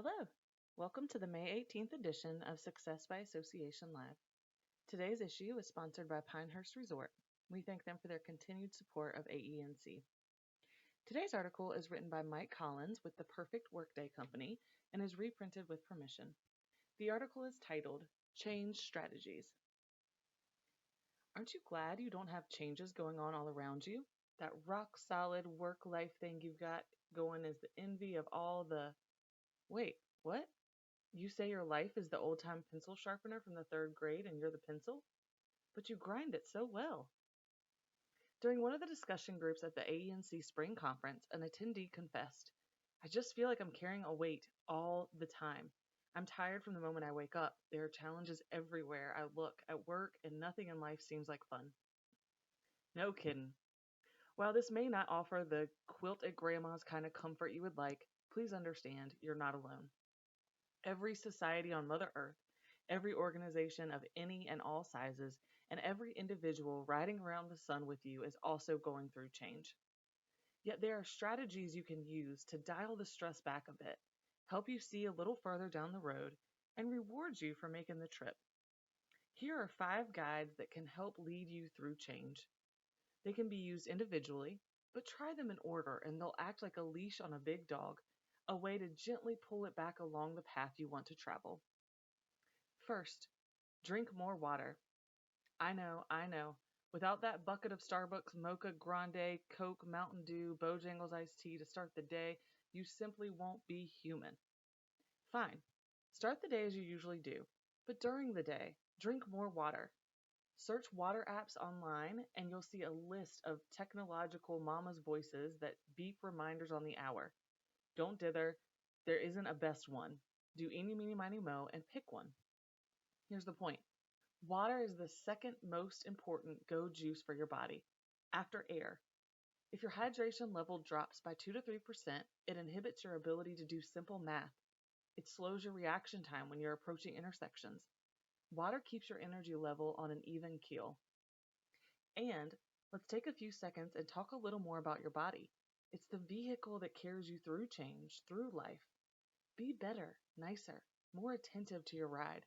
Hello. Welcome to the May 18th edition of Success by Association Live. Today's issue is sponsored by Pinehurst Resort. We thank them for their continued support of AENC. Today's article is written by Mike Collins with the Perfect Workday Company and is reprinted with permission. The article is titled Change Strategies. Aren't you glad you don't have changes going on all around you? That rock solid work life thing you've got going is the envy of all the. Wait, what? You say your life is the old time pencil sharpener from the third grade and you're the pencil? But you grind it so well. During one of the discussion groups at the AENC Spring Conference, an attendee confessed, I just feel like I'm carrying a weight all the time. I'm tired from the moment I wake up. There are challenges everywhere I look at work, and nothing in life seems like fun. No kidding. While this may not offer the quilt at grandma's kind of comfort you would like, please understand you're not alone. Every society on Mother Earth, every organization of any and all sizes, and every individual riding around the sun with you is also going through change. Yet there are strategies you can use to dial the stress back a bit, help you see a little further down the road, and reward you for making the trip. Here are 5 guides that can help lead you through change. They can be used individually, but try them in order and they'll act like a leash on a big dog, a way to gently pull it back along the path you want to travel. First, drink more water. I know. Without that bucket of Starbucks Mocha Grande, Coke, Mountain Dew, Bojangles iced tea to start the day, you simply won't be human. Fine. Start the day as you usually do, but during the day, drink more water. Search water apps online and you'll see a list of technological mama's voices that beep reminders on the hour. Don't dither. There isn't a best one. Do eeny, meeny, miny, mo, and pick one. Here's the point. Water is the second most important go juice for your body, after air. If your hydration level drops by 2 to 3%, it inhibits your ability to do simple math. It slows your reaction time when you're approaching intersections. Water keeps your energy level on an even keel. And let's take a few seconds and talk a little more about your body. It's the vehicle that carries you through change, through life. Be better, nicer, more attentive to your ride.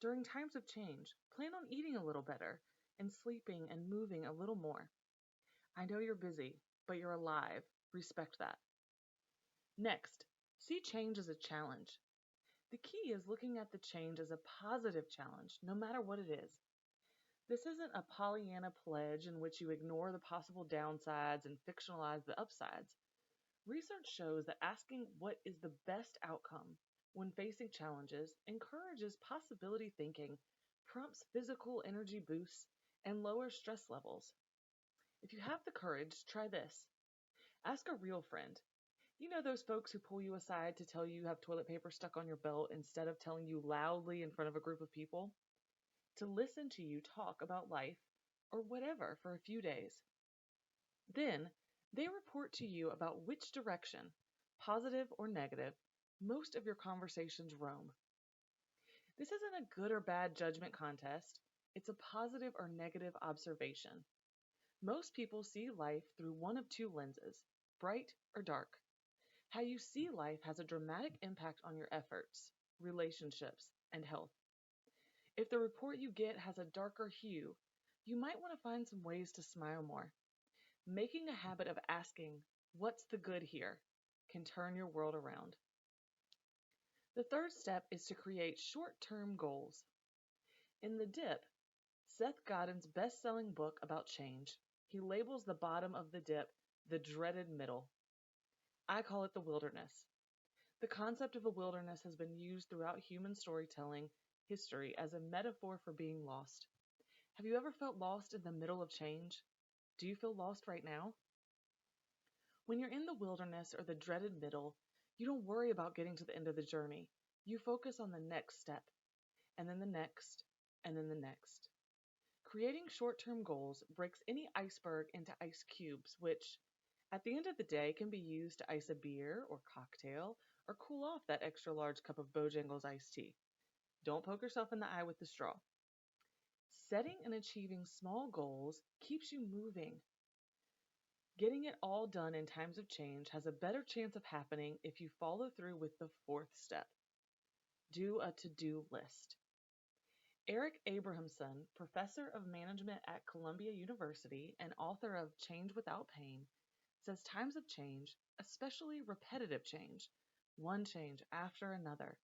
During times of change, plan on eating a little better and sleeping and moving a little more. I know you're busy, but you're alive. Respect that. Next, see change as a challenge. The key is looking at the change as a positive challenge, no matter what it is. This isn't a Pollyanna pledge in which you ignore the possible downsides and fictionalize the upsides. Research shows that asking what is the best outcome when facing challenges encourages possibility thinking, prompts physical energy boosts, and lowers stress levels. If you have the courage, try this. Ask a real friend. You know those folks who pull you aside to tell you have toilet paper stuck on your belt instead of telling you loudly in front of a group of people? To listen to you talk about life or whatever for a few days. Then, they report to you about which direction, positive or negative, most of your conversations roam. This isn't a good or bad judgment contest. It's a positive or negative observation. Most people see life through one of 2 lenses, bright or dark. How you see life has a dramatic impact on your efforts, relationships, and health. If the report you get has a darker hue, you might want to find some ways to smile more. Making a habit of asking, what's the good here, can turn your world around. The third step is to create short-term goals. In The Dip, Seth Godin's best-selling book about change, he labels the bottom of the dip the dreaded middle. I call it the wilderness. The concept of a wilderness has been used throughout human storytelling history as a metaphor for being lost. Have you ever felt lost in the middle of change? Do you feel lost right now? When you're in the wilderness or the dreaded middle, you don't worry about getting to the end of the journey. You focus on the next step, and then the next, and then the next. Creating short-term goals breaks any iceberg into ice cubes, which, at the end of the day, can be used to ice a beer or cocktail or cool off that extra large cup of Bojangles iced tea. Don't poke yourself in the eye with the straw. Setting and achieving small goals keeps you moving. Getting it all done in times of change has a better chance of happening if you follow through with the fourth step: do a to do list. Eric Abrahamson, professor of management at Columbia University and author of Change Without Pain, says times of change, especially repetitive change, one change after another,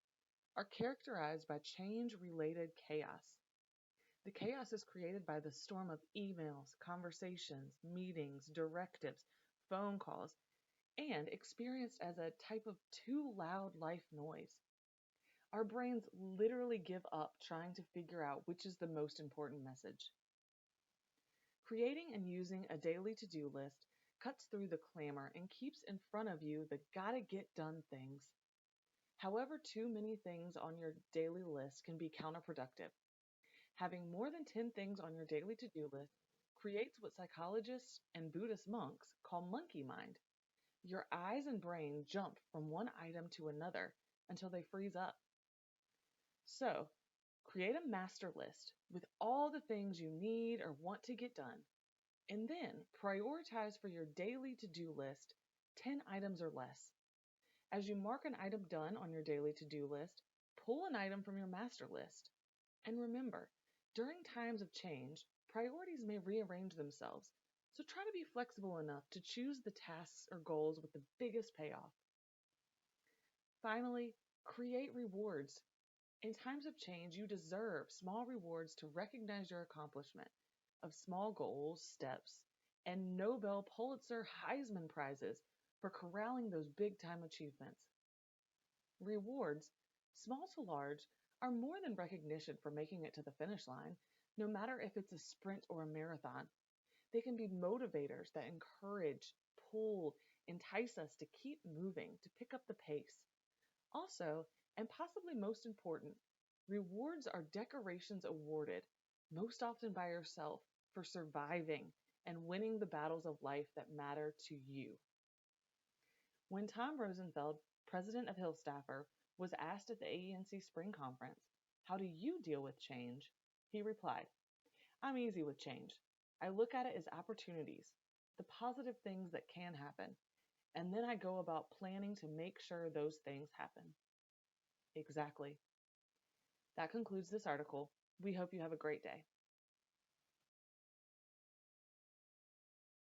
are characterized by change related chaos. The chaos is created by the storm of emails, conversations, meetings, directives, phone calls, and experienced as a type of too loud life noise. Our brains literally give up trying to figure out which is the most important message. Creating and using a daily to do list cuts through the clamor and keeps in front of you the gotta get done things. However, too many things on your daily list can be counterproductive. Having more than 10 things on your daily to do list creates what psychologists and Buddhist monks call monkey mind. Your eyes and brain jump from one item to another until they freeze up. So, create a master list with all the things you need or want to get done, and then prioritize for your daily to do list 10 items or less. As you mark an item done on your daily to do list, pull an item from your master list. And remember, during times of change, priorities may rearrange themselves, so try to be flexible enough to choose the tasks or goals with the biggest payoff. Finally, create rewards. In times of change, you deserve small rewards to recognize your accomplishment of small goals, steps, and Nobel, Pulitzer, Heisman prizes for corralling those big time achievements. Rewards, small to large, are more than recognition for making it to the finish line, no matter if it's a sprint or a marathon. They can be motivators that encourage, pull, entice us to keep moving, to pick up the pace. Also, and possibly most important, rewards are decorations awarded, most often by yourself, for surviving and winning the battles of life that matter to you. When Tom Rosenfeld, president of Hillstaffer, was asked at the AENC Spring Conference, "How do you deal with change?" he replied, "I'm easy with change. I look at it as opportunities, the positive things that can happen, and then I go about planning to make sure those things happen." Exactly. That concludes this article. We hope you have a great day.